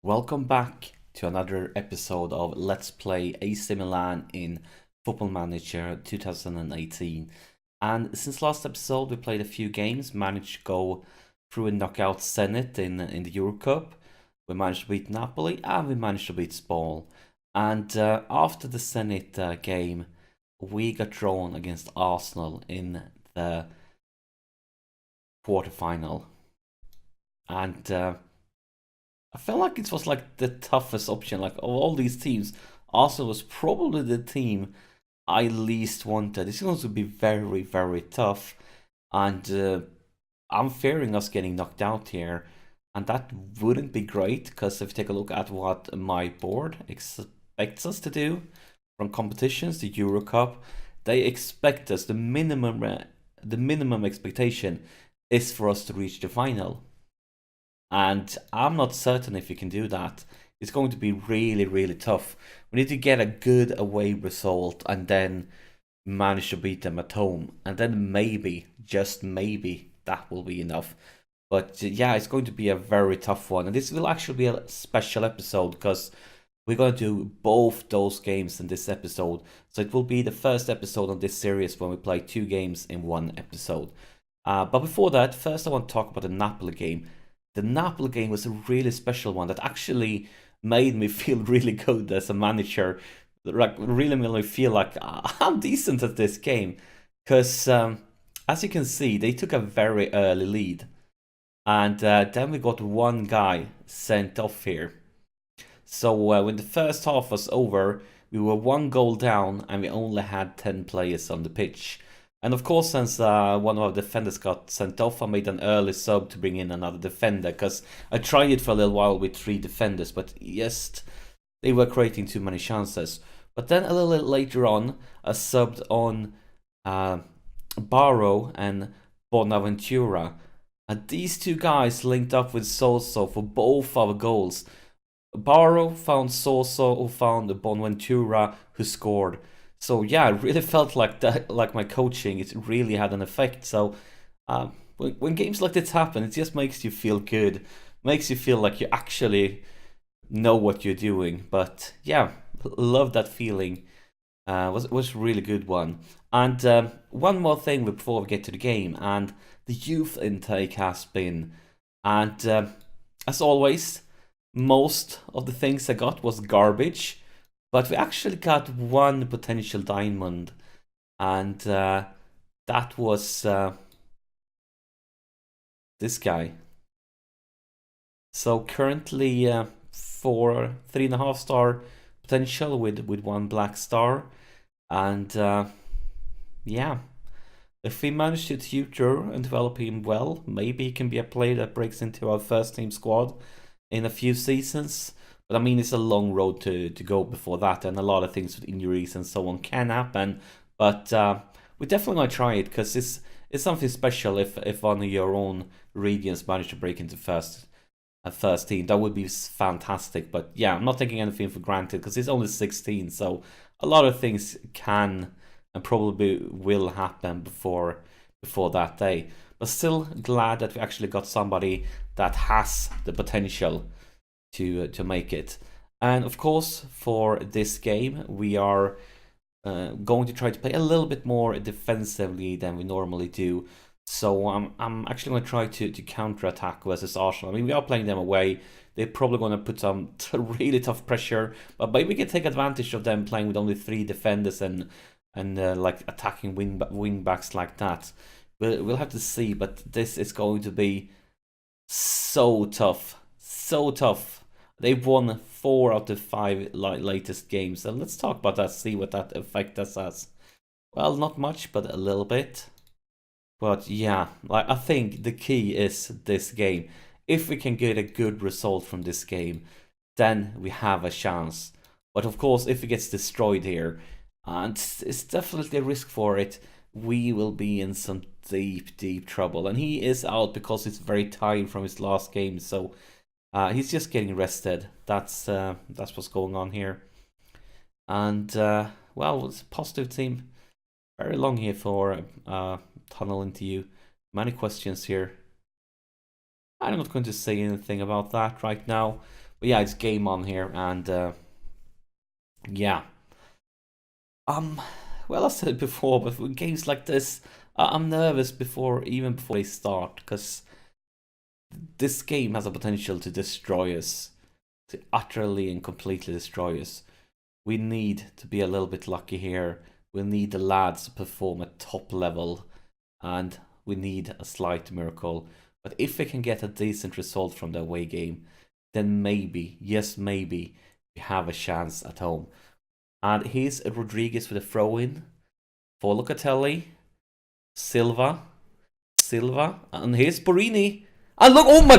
Welcome back to another episode of Let's Play AC Milan in Football Manager 2018. And since last episode, we played a few games, managed to go through and knock out Zenit in the Euro Cup. We managed to beat Napoli and we managed to beat Spal. And after the Zenit game, we got drawn against Arsenal in the quarterfinal. And I felt like it was like the toughest option. Like of all these teams, Arsenal was probably the team I least wanted. It's going to be very, very tough. And I'm fearing us getting knocked out here. And that wouldn't be great, because if you take a look at what my board expects us to do from competitions, the Euro Cup, they expect us, the minimum expectation is for us to reach the final. And I'm not certain if you can do that. It's going to be really, really tough. We need to get a good away result and then manage to beat them at home. And then maybe, just maybe, that will be enough. But yeah, it's going to be a very tough one. And this will actually be a special episode, because we're going to do both those games in this episode. So it will be the first episode on this series when we play two games in one episode. But before that, first I want to talk about the Napoli game. The Napoli game was a really special one that actually made me feel really good as a manager. Like, really made me feel like I'm decent at this game. Because, as you can see, they took a very early lead. And then we got one guy sent off here. So when the first half was over, we were one goal down and we only had 10 players on the pitch. And of course, since one of our defenders got sent off, I made an early sub to bring in another defender, because I tried it for a little while with 3 defenders, but yes, they were creating too many chances. But then a little later on, I subbed on Barrow and Bonaventura. And these two guys linked up with Soso for both our goals. Barrow found Soso, who found Bonaventura, who scored. So yeah, I really felt like that, like my coaching, it really had an effect. So when games like this happen, it just makes you feel good, makes you feel like you actually know what you're doing. But yeah, love that feeling. Was a really good one. And one more thing before we get to the game, and the youth intake has been, and as always, most of the things I got was garbage. But we actually got one potential diamond, and that was this guy. So currently 3.5 star potential with one black star, and yeah, if we manage to tutor and develop him well, maybe he can be a player that breaks into our first team squad in a few seasons. But I mean, it's a long road to go before that, and a lot of things with injuries and so on can happen. But we're definitely going to try it, because it's something special if one of your own regions manage to break into first team. That would be fantastic. But yeah, I'm not taking anything for granted, because it's only 16, so a lot of things can and probably will happen before that day. But still glad that we actually got somebody that has the potential to make it. And of course, for this game, we are going to try to play a little bit more defensively than we normally do. So I'm actually going to try to counter-attack versus Arsenal. I mean, we are playing them away. They're probably going to put some really tough pressure, but maybe we can take advantage of them playing with only 3 defenders and like attacking wing backs like that. We'll have to see, but this is going to be so tough. So tough. They've won 4 out of 5 latest games. So let's talk about that, see what that affect us as. Well, not much, but a little bit. But yeah, like I think the key is this game. If we can get a good result from this game, then we have a chance. But of course, if it gets destroyed here, and it's definitely a risk for it, we will be in some deep, deep trouble. And he is out because he's very tired from his last game, so he's just getting rested. That's what's going on here. And well, it's a positive team. Very long here for tunnel into you. Many questions here. I'm not going to say anything about that right now. But yeah, it's game on here, and yeah. Um, well, I said it before, but with games like this, I'm nervous even before they start, because this game has a potential to destroy us, to utterly and completely destroy us. We need to be a little bit lucky here. We need the lads to perform at top level, and we need a slight miracle. But if we can get a decent result from the away game, then maybe, yes, maybe, we have a chance at home. And here's Rodriguez with a throw-in for Locatelli, Silva, and here's Borini. And look, oh my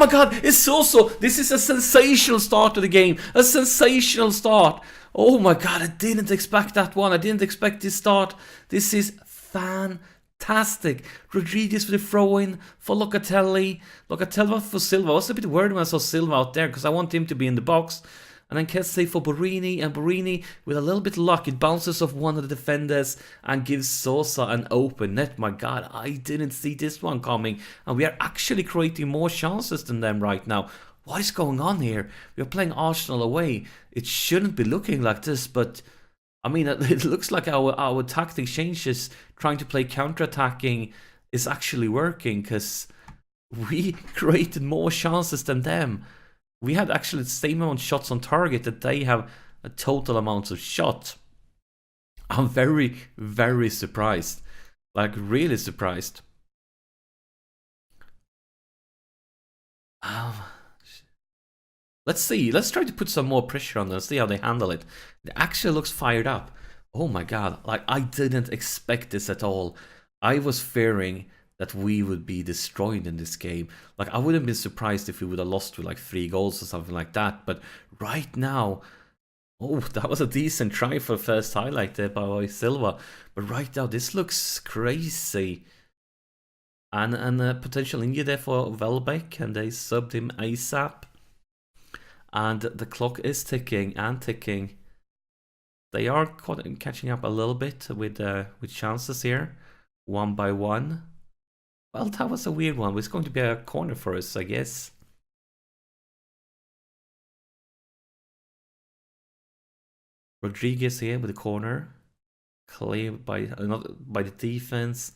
god, it's also, this is a sensational start to the game, a sensational start. Oh my god, I didn't expect that one, I didn't expect this start. This is fantastic. Rodriguez with a throw-in for Locatelli for Silva. I was a bit worried when I saw Silva out there, because I want him to be in the box. And then Kessie for Borini, and Borini, with a little bit of luck, it bounces off one of the defenders and gives Sosa an open net. My god, I didn't see this one coming. And we are actually creating more chances than them right now. What is going on here? We're playing Arsenal away. It shouldn't be looking like this, but I mean, it looks like our tactic changes, trying to play counter-attacking, is actually working, because we created more chances than them. We had actually the same amount of shots on target that they have a total amount of shots. I'm very, very surprised. Like, really surprised. Let's see. Let's try to put some more pressure on them, see how they handle it. It actually looks fired up. Oh my god. Like, I didn't expect this at all. I was fearing that we would be destroyed in this game. Like, I wouldn't be surprised if we would have lost with like 3 goals or something like that. But right now, oh, that was a decent try for first highlight there by Silva. But right now, this looks crazy. And a potential injury there for Welbeck, and they subbed him ASAP. And the clock is ticking and ticking. They are catching up a little bit with chances here, one by one. Well, that was a weird one. It's going to be a corner for us, I guess. Rodriguez here with the corner. Cleared by the defense.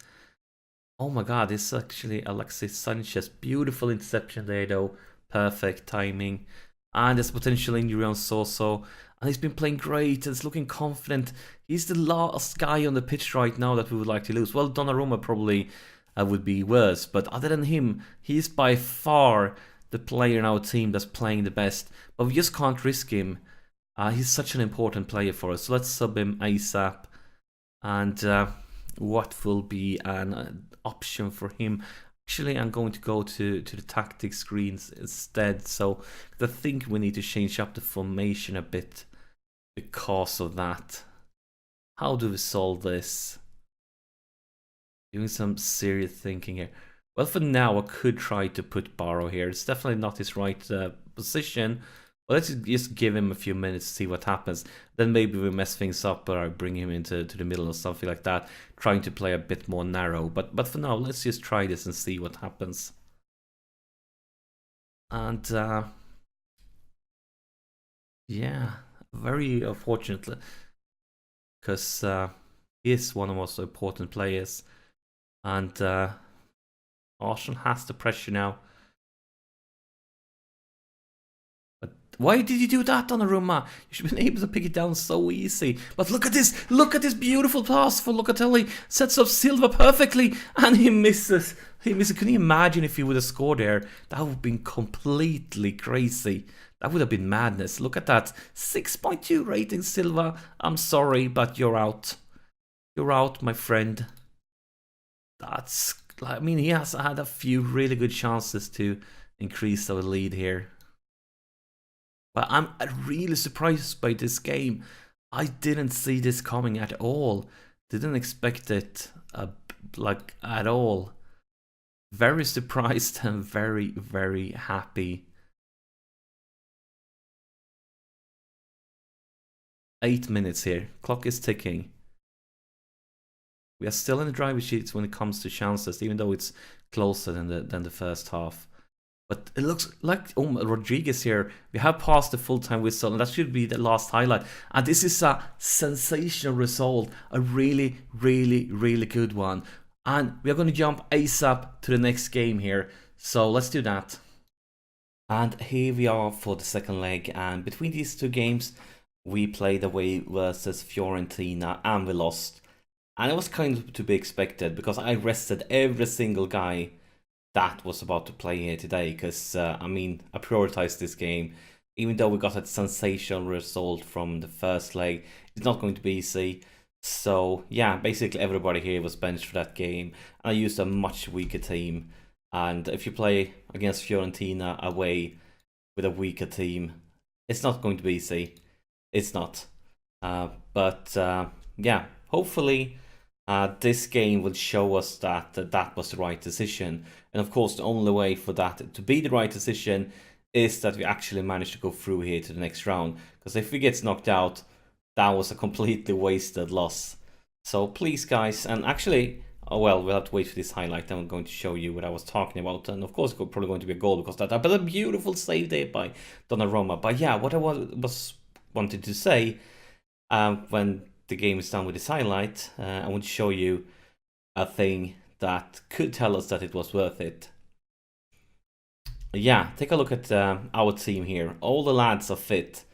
Oh my god, this is actually Alexis Sanchez. Beautiful interception there, though. Perfect timing. And there's potential injury on Soso. And he's been playing great. It's looking confident. He's the last guy on the pitch right now that we would like to lose. Well, Donnarumma probably would be worse. But other than him, he's by far the player in our team that's playing the best. But we just can't risk him. He's such an important player for us. So let's sub him ASAP. And what will be an option for him? Actually, I'm going to go to the tactics screens instead. So I think we need to change up the formation a bit because of that. How do we solve this? Doing some serious thinking here. Well, for now, I could try to put Barrow here. It's definitely not his right position. But let's just give him a few minutes to see what happens. Then maybe we mess things up, or I bring him into the middle or something like that, trying to play a bit more narrow. But for now, let's just try this and see what happens. And yeah, very unfortunately, because he is one of the most important players, and Arsenal has the pressure now. Why did you do that, Donnarumma? You should have been able to pick it down so easy. But look at this! Look at this beautiful pass for Locatelli. Sets up Silva perfectly, and he misses. He misses. Can you imagine if he would have scored there? That would have been completely crazy. That would have been madness. Look at that. 6.2 rating, Silva. I'm sorry, but you're out. You're out, my friend. That's... I mean, he has had a few really good chances to increase our lead here. But I'm really surprised by this game. I didn't see this coming at all. Didn't expect it, like, at all. Very surprised and very, very happy. 8 minutes here. Clock is ticking. We are still in the driver's seats when it comes to chances, even though it's closer than the first half. But it looks like Rodriguez here. We have passed the full-time whistle, and that should be the last highlight. And this is a sensational result, a really, really, really good one. And we are going to jump ASAP to the next game here. So let's do that. And here we are for the second leg. And between these two games, we played away versus Fiorentina, and we lost. And it was kind of to be expected because I rested every single guy that was about to play here today. Because, I mean, I prioritized this game. Even though we got a sensational result from the first leg, it's not going to be easy. So, yeah, basically everybody here was benched for that game. And I used a much weaker team. And if you play against Fiorentina away with a weaker team, it's not going to be easy. It's not. Yeah, hopefully this game will show us that that was the right decision. And of course, the only way for that to be the right decision is that we actually manage to go through here to the next round. Because if we get knocked out, that was a completely wasted loss. So please, guys, and actually, oh well, we'll have to wait for this highlight. I'm going to show you what I was talking about. And of course, it's probably going to be a goal because that, but a beautiful save there by Donnarumma. But yeah, what I was wanted to say when the game is done with this highlight, I want to show you a thing that could tell us that it was worth it. Yeah, take a look at our team here. All the lads are fit.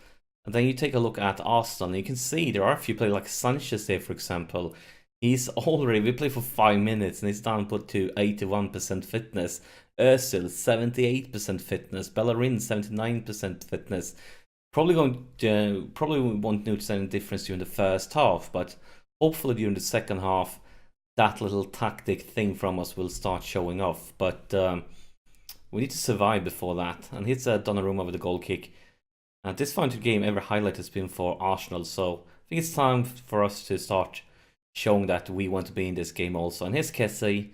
And then you take a look at Arsenal, and you can see there are a few players like Sanchez there, for example. He's already, we played for 5 minutes, and he's down put to 81% fitness. Özil, 78% fitness. Bellerin, 79% fitness. Probably won't notice any difference during the first half, but hopefully during the second half, that little tactic thing from us will start showing off. But we need to survive before that. And here's Donnarumma with a goal kick. This final game, every highlight has been for Arsenal, so I think it's time for us to start showing that we want to be in this game also. And here's Kessie,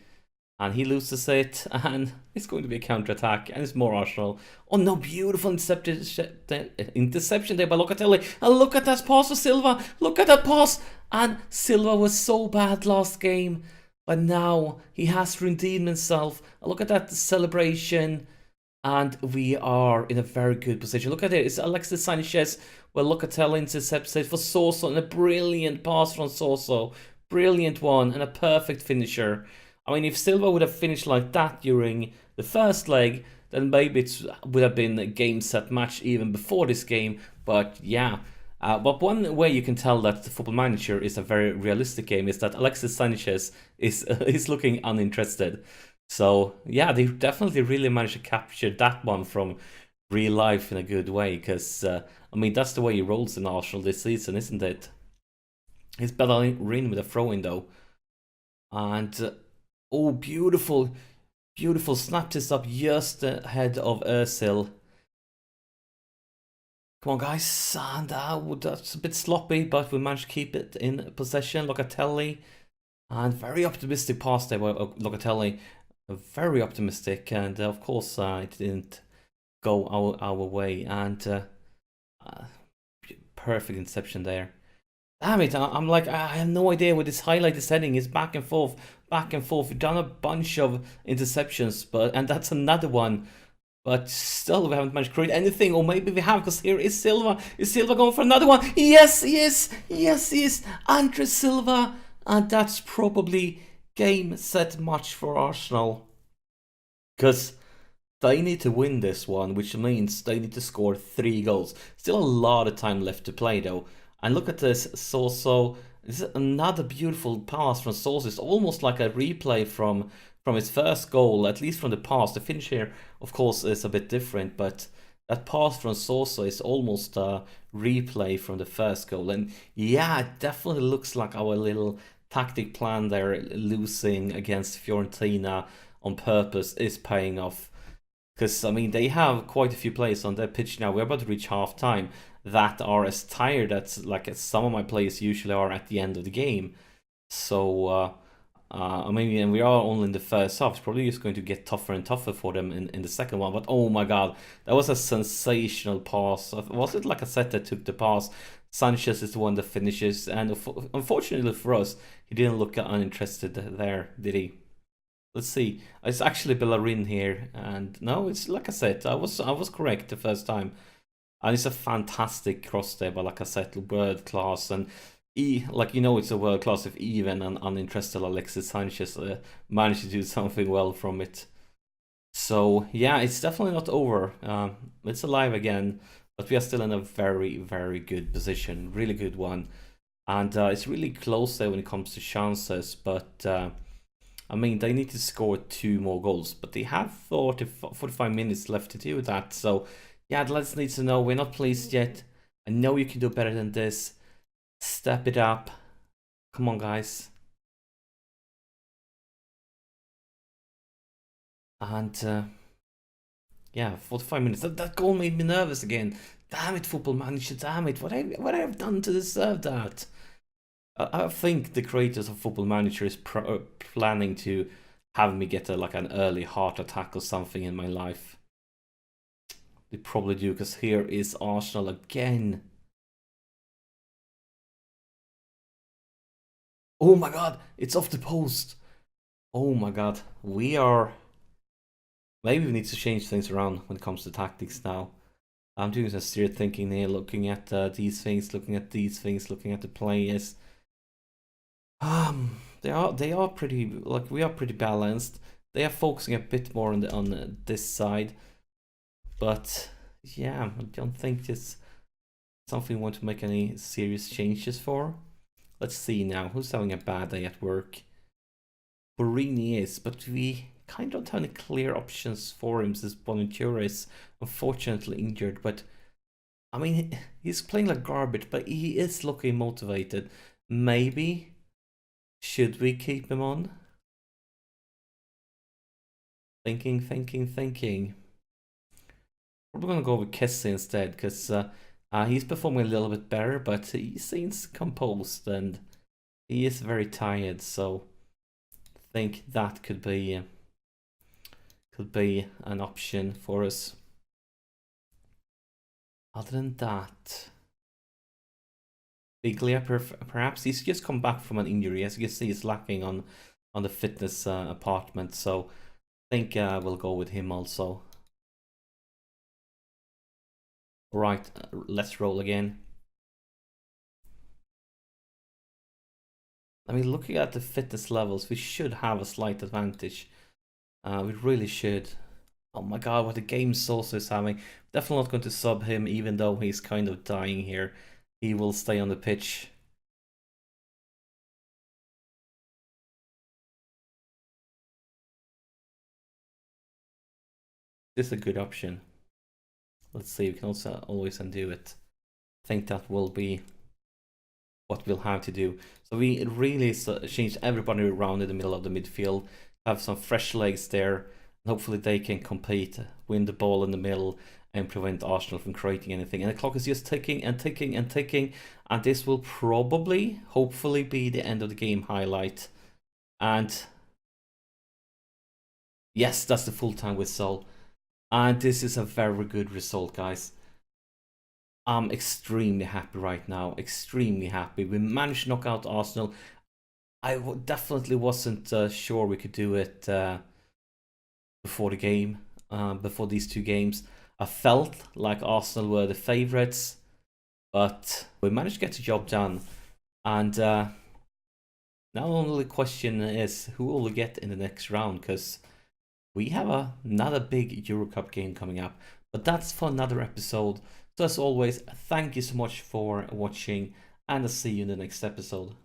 and he loses it, and it's going to be a counter-attack, and it's more Arsenal. Oh no, beautiful interception there by Locatelli. And look at that pass for Silva. Look at that pass. And Silva was so bad last game, but now he has redeemed himself. And look at that celebration. And we are in a very good position. Look at it. It's Alexis Sanchez. Well, Locatelli intercepts it for Soso. And a brilliant pass from Soso. Brilliant one. And a perfect finisher. I mean, if Silva would have finished like that during the first leg, then maybe it would have been a game set match even before this game. But yeah. But one way you can tell that the Football Manager is a very realistic game is that Alexis Sanchez is looking uninterested. So yeah, they definitely really managed to capture that one from real life in a good way. Because I mean, that's the way he rolls in Arsenal this season, isn't it? He's Bellerin with a throw-in though, and oh, beautiful, beautiful! Snapped this up just ahead of Özil. Come on, guys, and that's a bit sloppy, but we managed to keep it in possession. Locatelli, and very optimistic pass there by Locatelli. Very optimistic, and of course it didn't go our way, and perfect inception there. Damn it, I'm like, I have no idea what this highlight is heading. It's back and forth, back and forth. We've done a bunch of interceptions, and that's another one. But still, we haven't managed to create anything, or maybe we have, because here is Silva. Is Silva going for another one? Yes, he is. Yes, he is. Andre Silva, and that's probably game set match for Arsenal, because they need to win this one, which means they need to score 3 goals. Still a lot of time left to play though. And look at this, Soso. This is another beautiful pass from Soso. It's almost like a replay from his first goal, at least from the past. The finish here, of course, is a bit different, but that pass from Soso is almost a replay from the first goal. And yeah, it definitely looks like our little tactic plan there, losing against Fiorentina on purpose, is paying off. Because, I mean, they have quite a few players on their pitch now. We're about to reach half time that are as tired as some of my players usually are at the end of the game. So, I mean, and we are only in the first half. It's probably just going to get tougher and tougher for them in the second one. But oh my god, that was a sensational pass. Was it Lacazette that took the pass? Sanchez is the one that finishes, and unfortunately for us, he didn't look uninterested there, did he? Let's see. It's actually Bellerin here, and no, it's like I said, I was correct the first time, and it's a fantastic cross there. But like I said, world class, and like it's a world class if even an uninterested Alexis Sanchez managed to do something well from it. So yeah, it's definitely not over. It's alive again, but we are still in a very, very good position, really good one, and it's really close there when it comes to chances. But I mean, they need to score 2 more goals, but they have 45 minutes left to do that. So yeah, the lads need to know we're not pleased yet. I know you can do better than this. Step it up. Come on, guys. And yeah, 45 minutes. That goal made me nervous again. Damn it, Football Manager, damn it. What have I done to deserve that? I think the creators of Football Manager is planning to have me get like an early heart attack or something in my life. They probably do, because here is Arsenal again. Oh my god, it's off the post. Oh my god, we are... Maybe we need to change things around when it comes to tactics now. I'm doing some serious thinking here, looking at these things, looking at these things, looking at the players. They are pretty, like, we are pretty balanced. They are focusing a bit more on this side, but yeah, I don't think it's something we want to make any serious changes for. Let's see now who's having a bad day at work. Borini is, but we kind of don't have any clear options for him since Bonaventura is unfortunately injured. But I mean, he's playing like garbage, but he is looking motivated. Maybe should we keep him on? Thinking. We're gonna go with Kessie instead, because he's performing a little bit better, but he seems composed and he is very tired. So I think that could be an option for us. Other than that, Biglia perhaps he's just come back from an injury. As you can see, he's lacking on the fitness apartment. So I think we'll go with him also. Right, let's roll again. I mean, looking at the fitness levels, we should have a slight advantage. We really should. Oh my god, what a game Sosa is having. Definitely not going to sub him, even though he's kind of dying here. He will stay on the pitch. This is a good option. Let's see, we can also always undo it. I think that will be what we'll have to do. So we really change everybody around in the middle of the midfield, have some fresh legs there, and hopefully they can compete, win the ball in the middle, and prevent Arsenal from creating anything. And the clock is just ticking and ticking and ticking, and this will probably, hopefully, be the end of the game highlight. And yes, that's the full-time whistle. And this is a very good result, guys. I'm extremely happy right now. Extremely happy. We managed to knock out Arsenal. I definitely wasn't sure we could do it before the game, before these 2 games. I felt like Arsenal were the favourites, but we managed to get the job done. And now only the question is who will we get in the next round, because we have another big Euro Cup game coming up. But that's for another episode. So as always, thank you so much for watching, and I'll see you in the next episode.